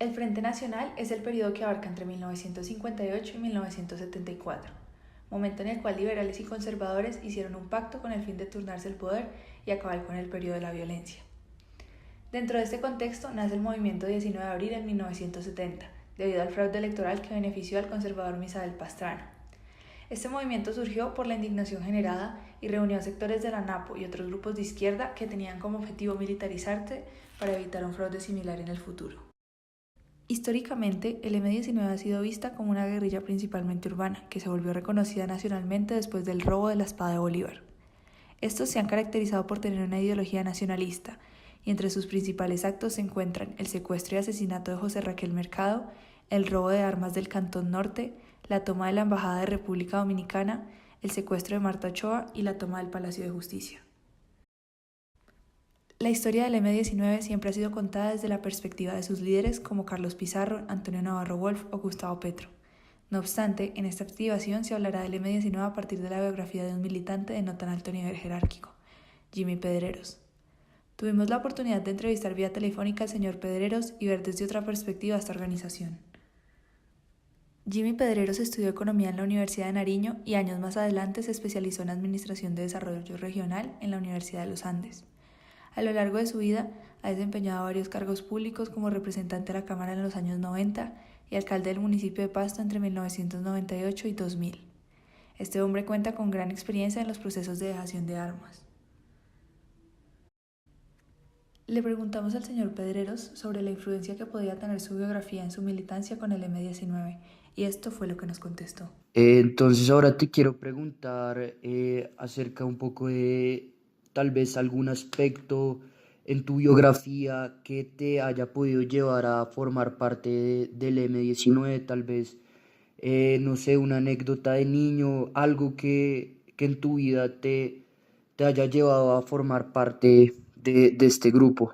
El Frente Nacional es el periodo que abarca entre 1958 y 1974, momento en el cual liberales y conservadores hicieron un pacto con el fin de turnarse el poder y acabar con el periodo de la violencia. Dentro de este contexto nace el movimiento 19 de abril en 1970, debido al fraude electoral que benefició al conservador Misael Pastrana. Este movimiento surgió por la indignación generada y reunió a sectores de la NAPO y otros grupos de izquierda que tenían como objetivo militarizarse para evitar un fraude similar en el futuro. Históricamente, el M-19 ha sido vista como una guerrilla principalmente urbana, que se volvió reconocida nacionalmente después del robo de la espada de Bolívar. Estos se han caracterizado por tener una ideología nacionalista, y entre sus principales actos se encuentran el secuestro y asesinato de José Raquel Mercado, el robo de armas del Cantón Norte, la toma de la Embajada de República Dominicana, el secuestro de Marta Ochoa y la toma del Palacio de Justicia. La historia del M-19 siempre ha sido contada desde la perspectiva de sus líderes como Carlos Pizarro, Antonio Navarro Wolf o Gustavo Petro. No obstante, en esta activación se hablará del M-19 a partir de la biografía de un militante de no tan alto nivel jerárquico, Jimmy Pedreros. Tuvimos la oportunidad de entrevistar vía telefónica al señor Pedreros y ver desde otra perspectiva esta organización. Jimmy Pedreros estudió economía en la Universidad de Nariño y años más adelante se especializó en Administración de Desarrollo Regional en la Universidad de los Andes. A lo largo de su vida ha desempeñado varios cargos públicos como representante de la Cámara en los años 90 y alcalde del municipio de Pasto entre 1998 y 2000. Este hombre cuenta con gran experiencia en los procesos de dejación de armas. Le preguntamos al señor Pedreros sobre la influencia que podía tener su biografía en su militancia con el M-19 y esto fue lo que nos contestó. Entonces ahora te quiero preguntar acerca un poco de tal vez algún aspecto en tu biografía que te haya podido llevar a formar parte del M-19, tal vez, no sé, una anécdota de niño, algo que en tu vida te haya llevado a formar parte de este grupo.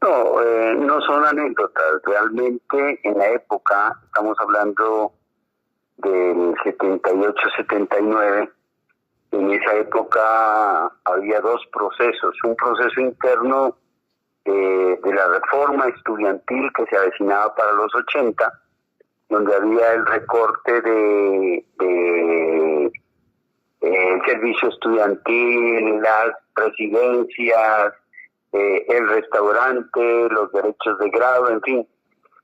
No, no son anécdotas. Realmente en la época, estamos hablando del 78-79, en esa época había dos procesos. Un proceso interno de la reforma estudiantil que se avecinaba para los 80, donde había el recorte de servicio estudiantil, las presidencias, el restaurante, los derechos de grado, en fin,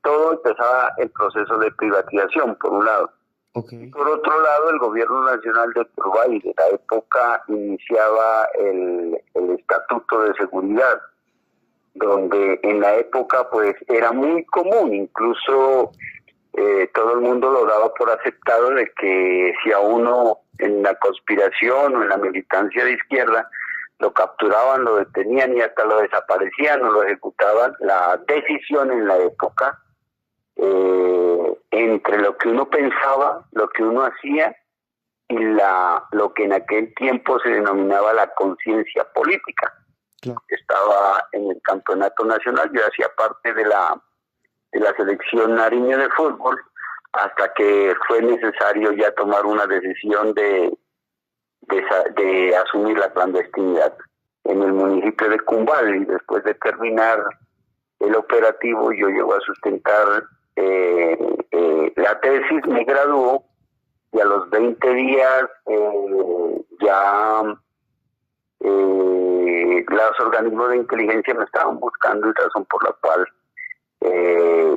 todo empezaba el proceso de privatización, por un lado. Okay. Por otro lado, el gobierno nacional de Uruguay de la época iniciaba el Estatuto de Seguridad, donde en la época pues era muy común, incluso todo el mundo lo daba por aceptado de que si a uno en la conspiración o en la militancia de izquierda lo capturaban, lo detenían y hasta lo desaparecían o lo ejecutaban. La decisión en la época, entre lo que uno pensaba, lo que uno hacía y lo que en aquel tiempo se denominaba la conciencia política. Claro. Estaba en el campeonato nacional, yo hacía parte de la selección nariño de fútbol, hasta que fue necesario ya tomar una decisión de asumir la clandestinidad en el municipio de Cumbal, y después de terminar el operativo yo llego a sustentar la tesis, me graduó y a los 20 días ya los organismos de inteligencia me estaban buscando, y razón por la cual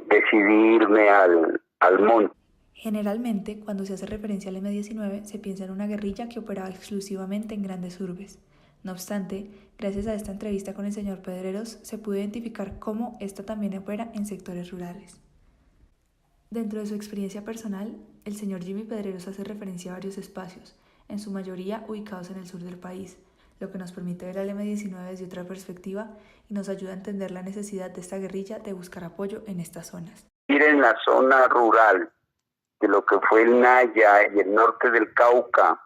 decidí irme al monte. Generalmente, cuando se hace referencia al M-19, se piensa en una guerrilla que operaba exclusivamente en grandes urbes. No obstante, gracias a esta entrevista con el señor Pedreros, se pudo identificar cómo esta también opera en sectores rurales. Dentro de su experiencia personal, el señor Jimmy Pedreros hace referencia a varios espacios, en su mayoría ubicados en el sur del país, lo que nos permite ver al M-19 desde otra perspectiva y nos ayuda a entender la necesidad de esta guerrilla de buscar apoyo en estas zonas. Ir en la zona rural de lo que fue el Naya y el norte del Cauca,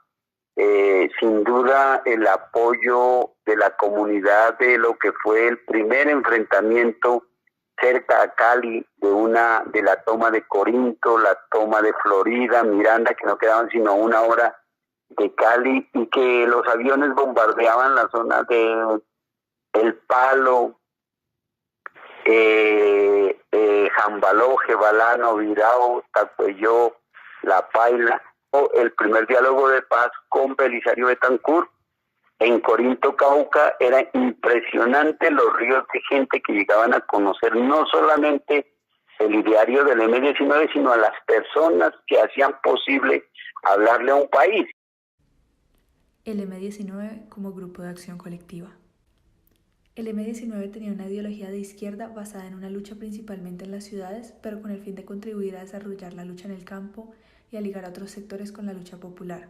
sin duda el apoyo de la comunidad de lo que fue el primer enfrentamiento cerca a Cali, de la toma de Corinto, la toma de Florida, Miranda, que no quedaban sino una hora de Cali, y que los aviones bombardeaban la zona de El Palo, Jambaló, Jebalano, Virao, Tacuelló, La Paila, o el primer diálogo de paz con Belisario Betancur. En Corinto, Cauca, era impresionante los ríos de gente que llegaban a conocer no solamente el ideario del M-19, sino a las personas que hacían posible hablarle a un país. El M-19 como grupo de acción colectiva. El M-19 tenía una ideología de izquierda basada en una lucha principalmente en las ciudades, pero con el fin de contribuir a desarrollar la lucha en el campo y a ligar a otros sectores con la lucha popular.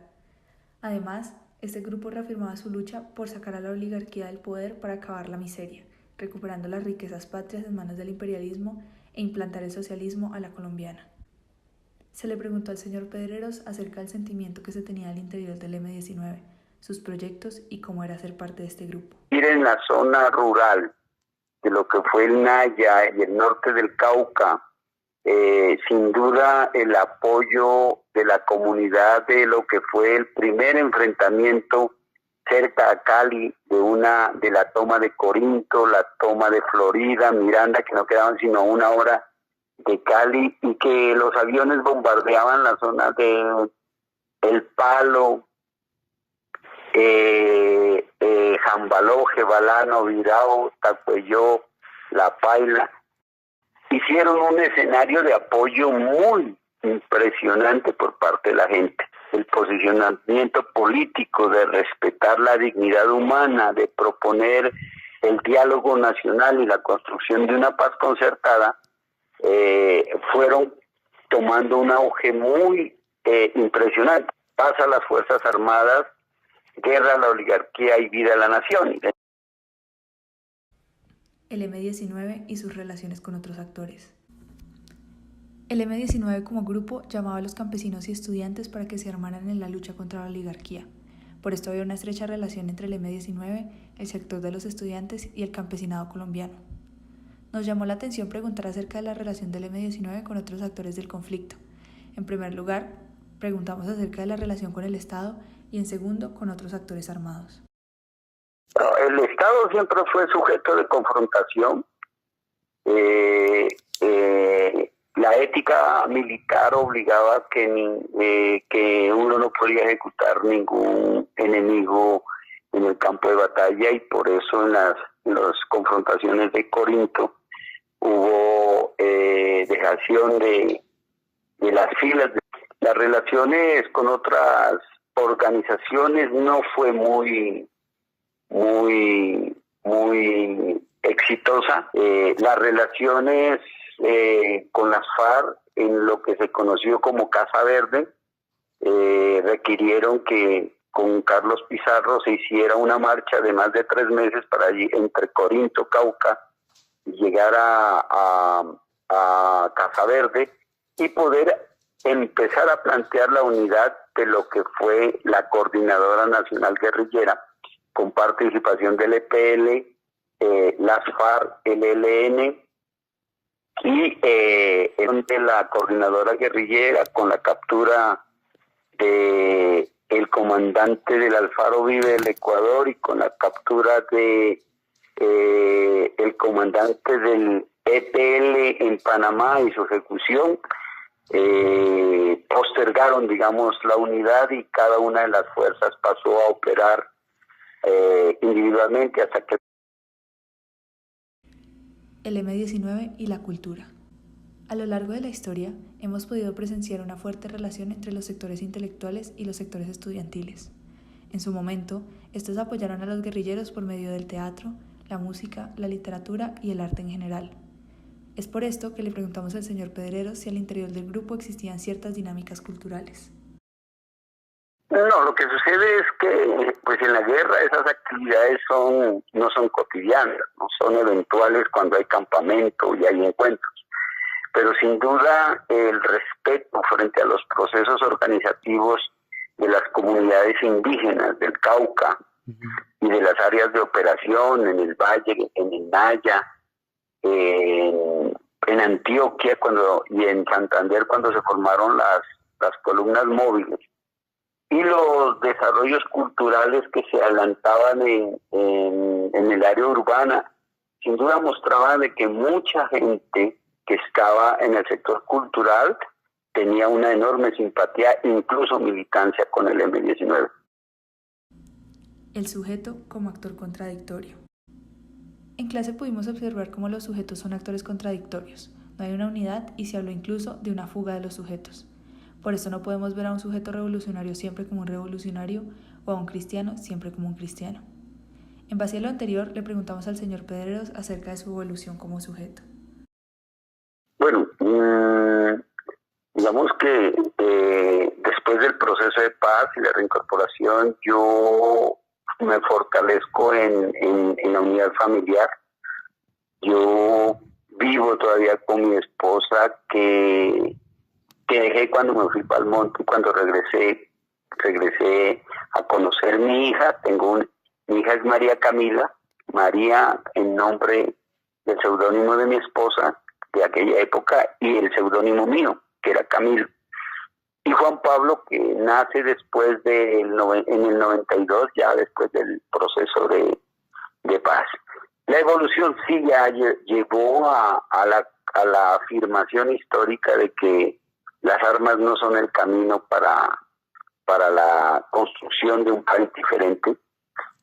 Además, este grupo reafirmaba su lucha por sacar a la oligarquía del poder para acabar la miseria, recuperando las riquezas patrias en manos del imperialismo e implantar el socialismo a la colombiana. Se le preguntó al señor Pedreros acerca del sentimiento que se tenía al interior del M-19, sus proyectos y cómo era ser parte de este grupo. Ir en la zona rural de lo que fue el Naya y el norte del Cauca, sin duda el apoyo de la comunidad de lo que fue el primer enfrentamiento cerca a Cali de la toma de Corinto, la toma de Florida, Miranda, que no quedaban sino 1 hora de Cali, y que los aviones bombardeaban la zona de El Palo, Jambaló, Jebalano, Virao, Tacuelló, La Paila. Hicieron un escenario de apoyo muy impresionante por parte de la gente. El posicionamiento político de respetar la dignidad humana, de proponer el diálogo nacional y la construcción de una paz concertada, fueron tomando un auge muy impresionante. Paz a las Fuerzas Armadas, guerra a la oligarquía y vida a la nación. El M-19 y sus relaciones con otros actores. El M-19 como grupo llamaba a los campesinos y estudiantes para que se armaran en la lucha contra la oligarquía. Por esto había una estrecha relación entre el M-19, el sector de los estudiantes y el campesinado colombiano. Nos llamó la atención preguntar acerca de la relación del M-19 con otros actores del conflicto. En primer lugar, preguntamos acerca de la relación con el Estado y en segundo, con otros actores armados. El Estado siempre fue sujeto de confrontación. La ética militar obligaba que uno no podía ejecutar ningún enemigo en el campo de batalla, y por eso en las confrontaciones de Corinto hubo dejación de las filas. Las relaciones con otras organizaciones no fue muy exitosa. Las relaciones con las FARC, en lo que se conoció como Casa Verde, requirieron que con Carlos Pizarro se hiciera una marcha de más de 3 meses para allí, entre Corinto, Cauca, llegar a Casa Verde y poder empezar a plantear la unidad de lo que fue la Coordinadora Nacional Guerrillera, con participación del EPL, las FARC, el ELN y de la Coordinadora Guerrillera, con la captura de el comandante del Alfaro Vive del Ecuador y con la captura de el comandante del EPL en Panamá y su ejecución. Postergaron, digamos, la unidad, y cada una de las fuerzas pasó a operar individualmente hasta que... El M-19 y la cultura. A lo largo de la historia, hemos podido presenciar una fuerte relación entre los sectores intelectuales y los sectores estudiantiles. En su momento, estos apoyaron a los guerrilleros por medio del teatro, la música, la literatura y el arte en general. Es por esto que le preguntamos al señor Pedreros si al interior del grupo existían ciertas dinámicas culturales. No, lo que sucede es que pues en la guerra esas actividades no son cotidianas, no son eventuales cuando hay campamento y hay encuentros. Pero sin duda el respeto frente a los procesos organizativos de las comunidades indígenas del Cauca y de las áreas de operación en el Valle, en el Naya, en Antioquia y en Santander, cuando se formaron las columnas móviles, y los desarrollos culturales que se adelantaban en el área urbana, sin duda mostraban de que mucha gente que estaba en el sector cultural tenía una enorme simpatía, incluso militancia con el M-19. El sujeto como actor contradictorio. En clase pudimos observar cómo los sujetos son actores contradictorios. No hay una unidad y se habló incluso de una fuga de los sujetos. Por eso no podemos ver a un sujeto revolucionario siempre como un revolucionario o a un cristiano siempre como un cristiano. En base a lo anterior, le preguntamos al señor Pedreros acerca de su evolución como sujeto. Bueno, digamos que después del proceso de paz y la reincorporación, yo me fortalezco en la unidad familiar. Yo vivo todavía con mi esposa que dejé cuando me fui para el monte. Cuando regresé a conocer a mi hija. Mi hija es María Camila, María en nombre del seudónimo de mi esposa de aquella época y el seudónimo mío, que era Camilo. Y Juan Pablo, que nace después en el 92, ya después del proceso de paz. La evolución sí ya llevó a la afirmación histórica de que las armas no son el camino para la construcción de un país diferente,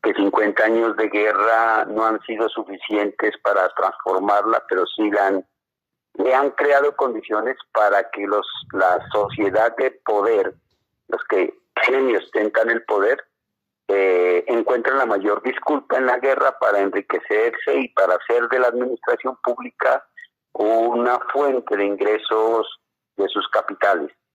que 50 años de guerra no han sido suficientes para transformarla, pero sí le han creado condiciones para que la sociedad de poder, los que tienen y ostentan el poder, encuentren la mayor disculpa en la guerra para enriquecerse y para hacer de la administración pública una fuente de ingresos de sus capitales.